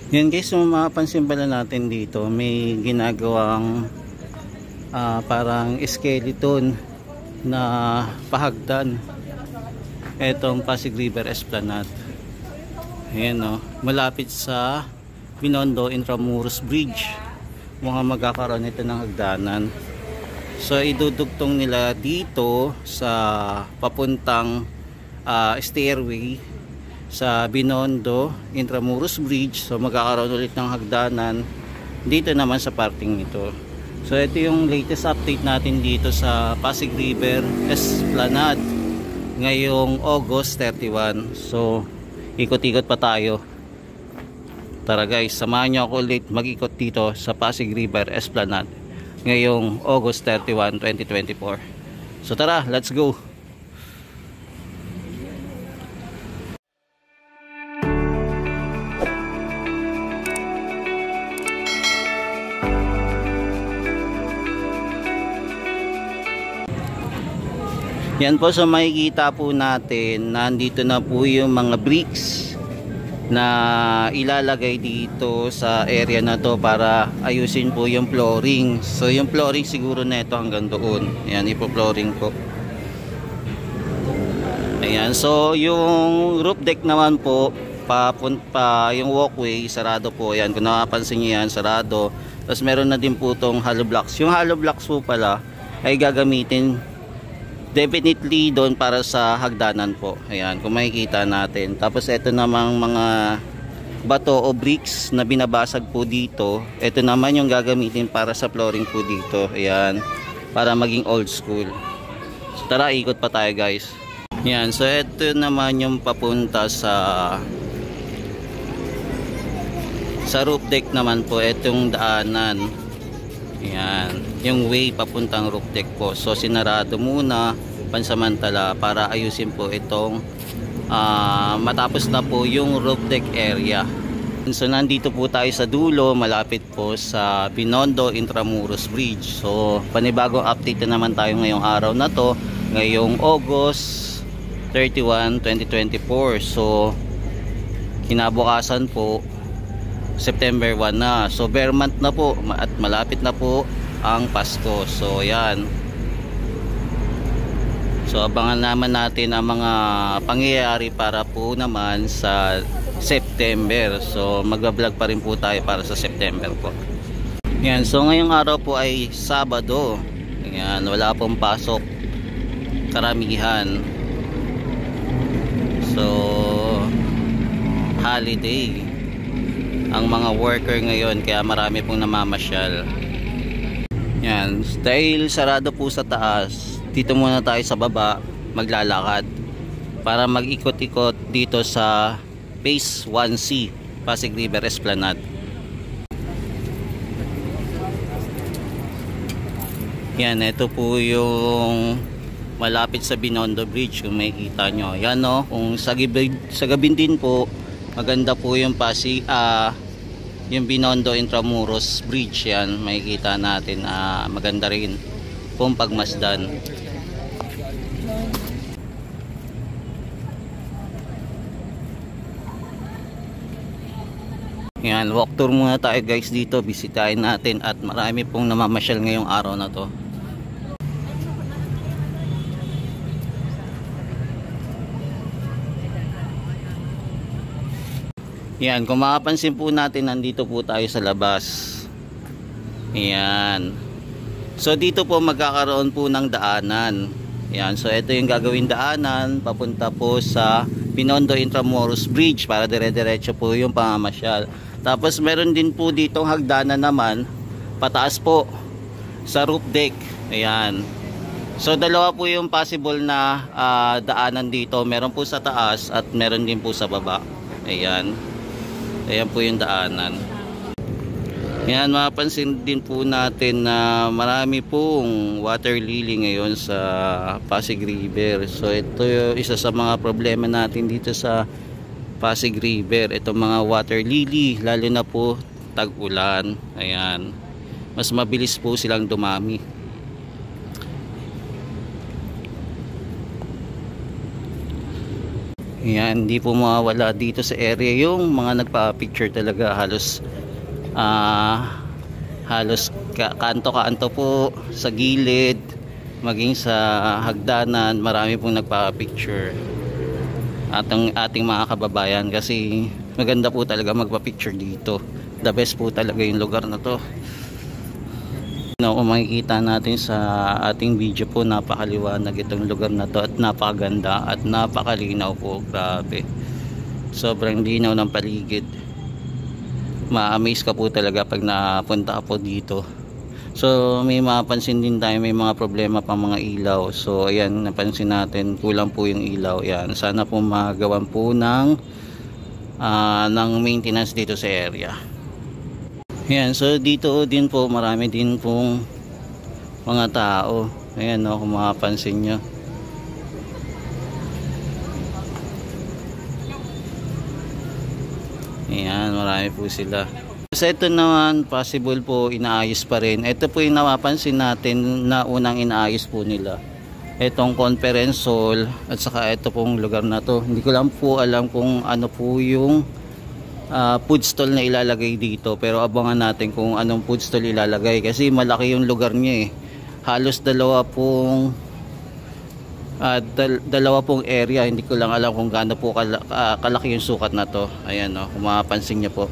Yan guys, kung mapapansin pala natin dito, may ginagawang parang skeleton na pahagdan. Etong Pasig River Esplanade. Ayan o, malapit sa Binondo Intramuros Bridge. Mukhang magkakaroon ito ng hagdanan. So idudugtong nila dito sa papuntang stairway sa Binondo Intramuros Bridge. So magkakaroon ulit ng hagdanan dito naman sa parting ito. So ito yung latest update natin dito sa Pasig River Esplanade ngayong August 31. So ikot-ikot pa tayo. Tara guys, samahan nyo ako ulit mag-ikot dito sa Pasig River Esplanade ngayong August 31, 2024. So tara, let's go. Yan po, so makikita po natin, nandito na po yung mga bricks na ilalagay dito sa area na to para ayusin po yung flooring. So yung flooring siguro na ito hanggang doon. Ayan, ipo-flooring po. Ayan, so yung roof deck naman po, yung walkway, sarado po. Ayan, kung nakapansin nyo yan, sarado. Tapos meron na din po itong hollow blocks. Yung hollow blocks po pala ay gagamitin definitely doon para sa hagdanan po. Ayan, kung makikita natin. Tapos ito namang mga bato o bricks na binabasag po dito. Ito naman yung gagamitin para sa flooring po dito. Ayan, para maging old school. So tara, ikot pa tayo guys. Ayan, so ito naman yung papunta sa roof deck naman po. Itong daanan. Ayan, yung way papuntang roof deck po. So sinarado muna pansamantala para ayusin po itong matapos na po yung roof deck area. So nandito po tayo sa dulo, malapit po sa Binondo Intramuros Bridge. So panibagong update na naman tayo ngayong araw na to, ngayong August 31, 2024. So kinabukasan po September 1 na. So bare month na po at malapit na po ang Pasko. So yan. So abangan naman natin ang mga pangyayari para po naman sa September. So magba-vlog pa rin po tayo para sa September po. Yan. So ngayong araw po ay Sabado. Yan, wala pong pasok karamihan. So holiday ang mga worker ngayon, kaya marami pong namamasyal. Yan, dahil sarado po sa taas, dito muna tayo sa baba maglalakad para mag-ikot-ikot dito sa Phase 1C Pasig River Esplanade. Yan, ito po yung malapit sa Binondo Bridge, kung makikita nyo. Yan o, kung sa gabi din po, maganda po yung yung Binondo Intramuros Bridge. Yan, makikita natin maganda rin kung pagmasdan. Yan, walk tour muna tayo guys dito, bisitahin natin at marami pong namamasyal ngayong araw na to. Yan, kung makapansin po natin, nandito po tayo sa labas. Yan. So dito po magkakaroon po ng daanan. Yan, so ito yung gagawin daanan papunta po sa Binondo Intramuros Bridge para dire-diretso po yung pamamasyal. Tapos meron din po ditong hagdanan naman pataas po sa roof deck. Ayan. So dalawa po yung possible na daanan dito. Meron po sa taas at meron din po sa baba. Ayan. Ayan po yung daanan. Yan, mapapansin din po natin na marami pong water lily ngayon sa Pasig River. So ito yung isa sa mga problema natin dito sa Pasig River. Ito mga water lily, lalo na po tag-ulan. Ayan, mas mabilis po silang dumami. Yan, hindi po mawawala dito sa area yung mga nagpa-picture talaga. Halos kanto-kanto po sa gilid, maging sa hagdanan, marami pong nagpa-picture. At ang ating mga kababayan, kasi maganda po talaga magpa-picture dito. The best po talaga yung lugar na to. Kung makikita natin sa ating video po, napakaliwanag itong lugar na to at napakaganda at napakalinaw po. Grabe, sobrang linaw ng paligid. Ma-amaze ka po talaga pag napunta ka po dito. So may mapansin din tayo, may mga problema pa mga ilaw. So ayan, napansin natin kulang po yung ilaw. Yan, sana po magawan po ng maintenance dito sa area. Ayan, so dito din po marami din pong mga tao. Ayan, no, kung makapansin nyo. Ayan, marami po sila. So ito naman, possible po inaayos pa rin. Ito po yung napapansin natin na unang inaayos po nila. Itong conference hall at saka ito pong lugar na to. Hindi ko lang po alam kung ano po yung food stall na ilalagay dito, pero abangan natin kung anong food stall ilalagay kasi malaki yung lugar niya eh. Halos dalawa pong area. Hindi ko lang alam kung gaano po kalaki yung sukat na to. Ayan, no, kung mapapansin niyo po.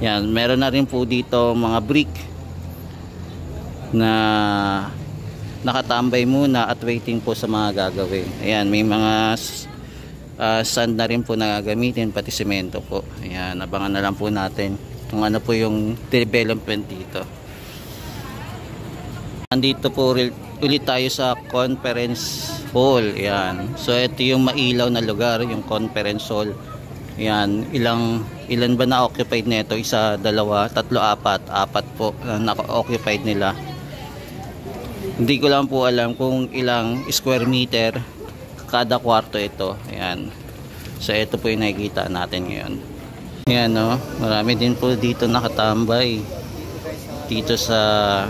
Yan, meron na rin po dito mga brick na nakatambay muna at waiting po sa mga gagawin. Ayan, may mga sand na rin po na gagamitin, pati semento po. Ayan, abangan na lang po natin kung ano po yung development dito. Andito po ulit tayo sa conference hall. Ayan, so ito yung mailaw na lugar, yung conference hall. Ayan, ilan ba na occupied nito? Isa, dalawa, tatlo, apat po na-occupied nila. Hindi ko lang po alam kung ilang square meter kada kwarto ito. Ayan, so ito po yung nakikita natin ngayon. Ayan, no, marami din po dito nakatambay dito sa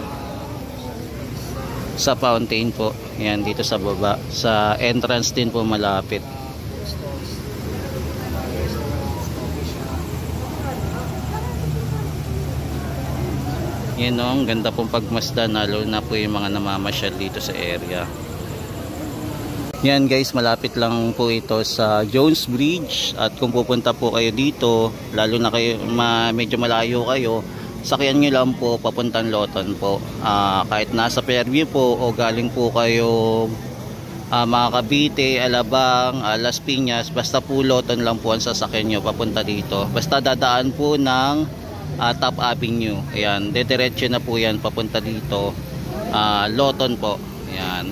fountain po. Ayan, dito sa baba, sa entrance din po malapit. Yan, no, ang ganda pong pagmasdan, lalo na po yung mga namamasyal dito sa area. Yan guys, malapit lang po ito sa Jones Bridge, at kung pupunta po kayo dito, lalo na kayo medyo malayo kayo, sakyan nyo lang po papuntang Loton po. Kahit nasa Fairview po o galing po kayo mga Cavite, Alabang, Las Piñas, basta po Loton lang po ang sasakyan nyo papunta dito. Basta dadaan po ng Top Avenue. Ayan, dediretso na po yan papunta dito. Loton po. Ayan.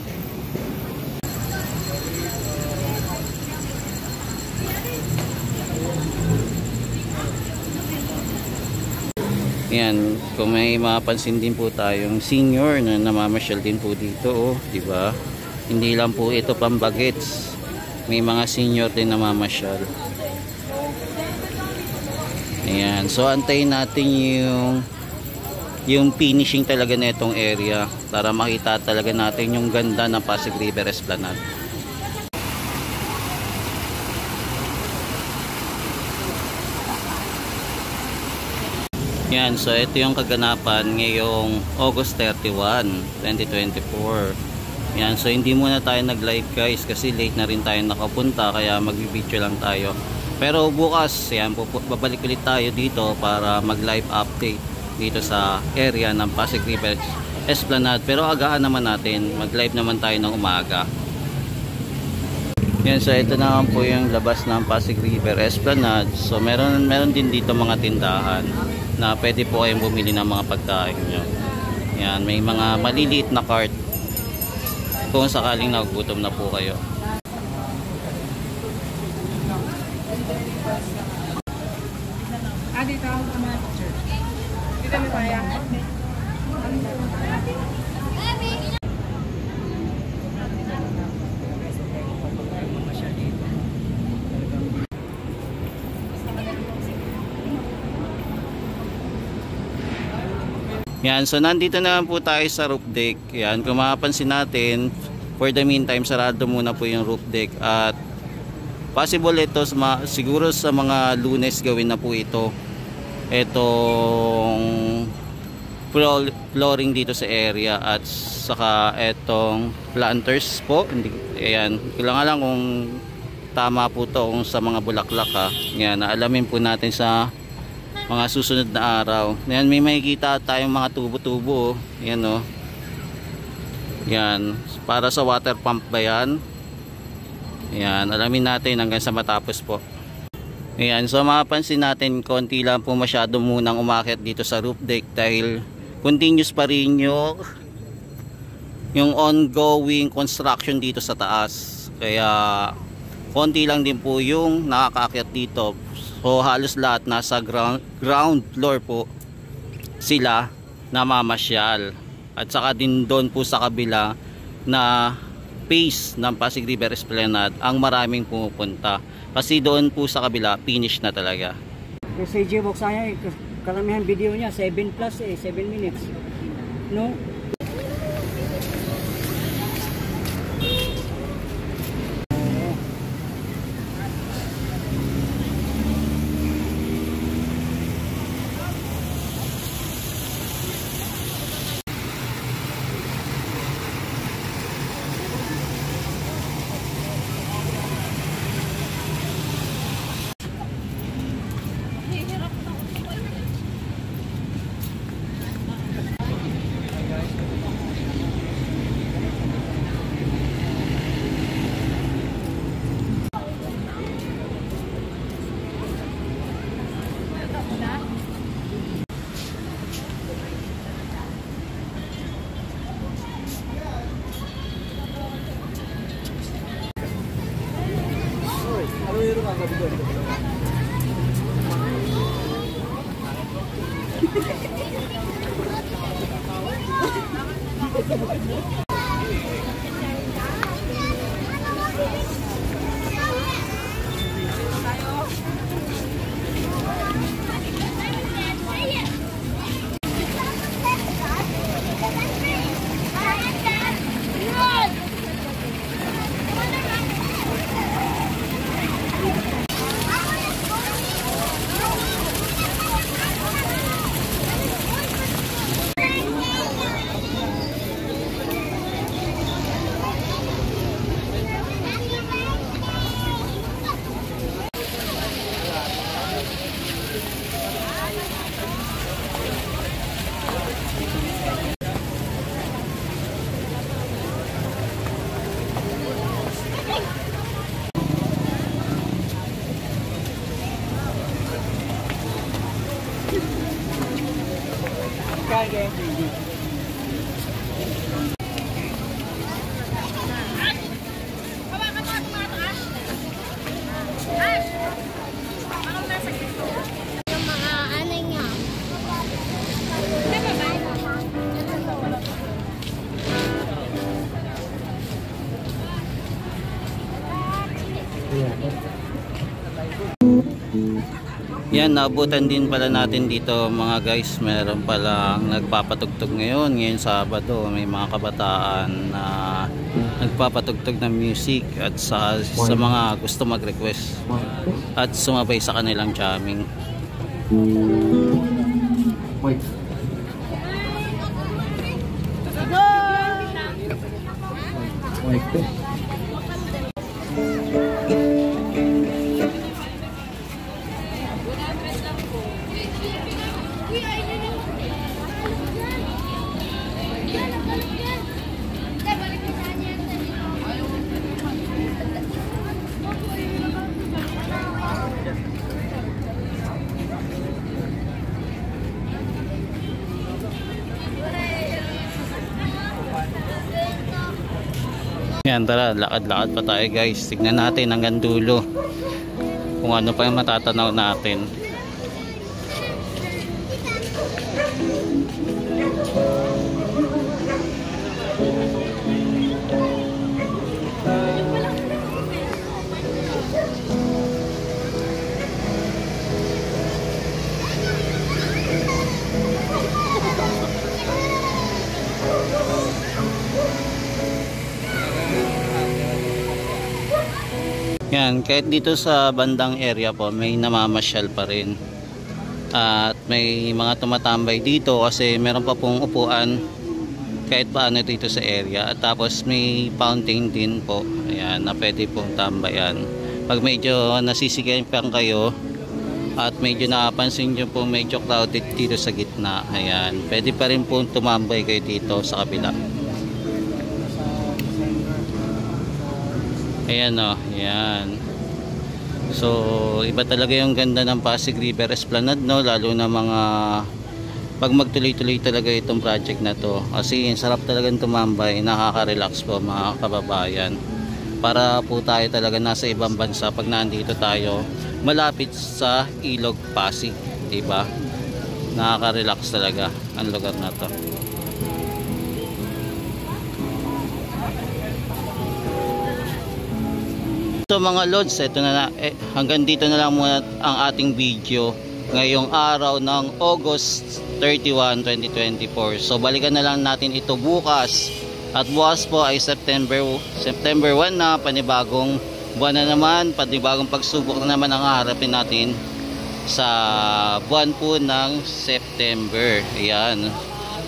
Yan, kung may mapansin din po tayong senior na namamasyal din po dito, oh, di ba? Hindi lang po ito pambagets. May mga senior din namamasyal. Ayan, so antayin natin yung finishing talaga na itong area para makita talaga natin yung ganda ng Pasig River Esplanade. Yan, so ito yung kaganapan ngayong August 31, 2024. Yan, so hindi muna tayo nag-live guys kasi late na rin tayo nakapunta, kaya mag-video lang tayo. Pero bukas, yan, babalik ulit tayo dito para mag-live update dito sa area ng Pasig River Esplanade. Pero agaan naman natin, mag-live naman tayo ng umaga. Yan, so ito naman po yung labas ng Pasig River Esplanade. So meron din dito mga tindahan na pwede po kayong bumili ng mga pagkain nyo. Yan, may mga maliliit na cart kung sakaling nagugutom na po kayo. Dito ako mga picture. Dito mo kaya? Yan, so nandito na po tayo sa roof deck. Yan, kung mapapansin natin, for the meantime, sarado muna po yung roof deck at Possible ito siguro sa mga Lunes gawin na po ito. Etong flooring dito sa area at saka etong planters po. Hindi, ayan, kailangan lang kung tama po to kung sa mga bulaklak ha. Yan, alamin po natin sa mga susunod na araw. Yan, may makikita tayong mga tubo-tubo. Yan o. Yan, para sa water pump ba yan? Yan, alamin natin hanggang sa matapos po. Ayan, so mapapansin natin konti lang po masyado munang umakyat dito sa roof deck dahil continuous pa rin yung ongoing construction dito sa taas. Kaya konti lang din po yung nakakaakyat dito. So halos lahat nasa ground floor po sila namamasyal. At saka din doon po sa kabila na face ng Pasig River Esplanade ang maraming pumupunta. Kasi doon po sa kabila, finish na talaga. Kasi CJ Boksaya, karamihan video niya, 7 plus 7 minutes. No? Yan, naabutan din pala natin dito mga guys. Meron palang nagpapatugtog ngayon Sabado. May mga kabataan na nagpapatugtog ng music at sa mga gusto mag-request at sumabay sa kanilang jamming. Wait. Wait. Yan, tara, lakad-lakad pa tayo guys. Tignan natin hanggang dulo kung ano pa yung matatanaw natin. Yan, kahit dito sa bandang area po, may namamasyal pa rin. At may mga tumatambay dito kasi meron pa pong upuan kahit paano dito sa area. At tapos may fountain din po. Ayan, na pwede pong tambayan. Pag medyo nasisigayan kayo at medyo napansin nyo po medyo crowded dito sa gitna, ayan, pwede pa rin pong tumambay kayo dito sa kabila. Ayan o, ayan. So, iba talaga yung ganda ng Pasig River Esplanade, no? Lalo na mga pag magtuloy-tuloy talaga itong project na to. Kasi sarap talagang tumambay, nakaka-relax po mga kababayan. Para po tayo talaga nasa ibang bansa pag nandito tayo, malapit sa Ilog Pasig, diba? Nakaka-relax talaga ang lugar na to. So mga lods, ito na, hanggang dito na lang muna ang ating video ngayong araw ng August 31, 2024. So balikan na lang natin ito bukas. At bukas po ay September 1 na, panibagong buwan na naman, panibagong pagsubok na naman ang haharapin natin sa buwan po ng September. Ayan.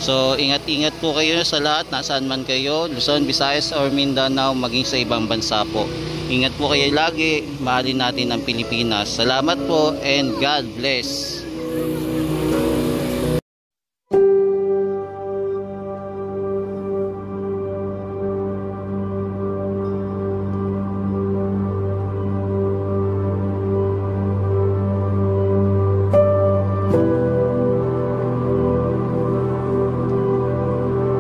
So ingat-ingat po kayo sa lahat, nasaan man kayo, Luzon, Visayas or Mindanao, maging sa ibang bansa po. Ingat po kayo lagi, mahalin natin ang Pilipinas. Salamat po and God bless.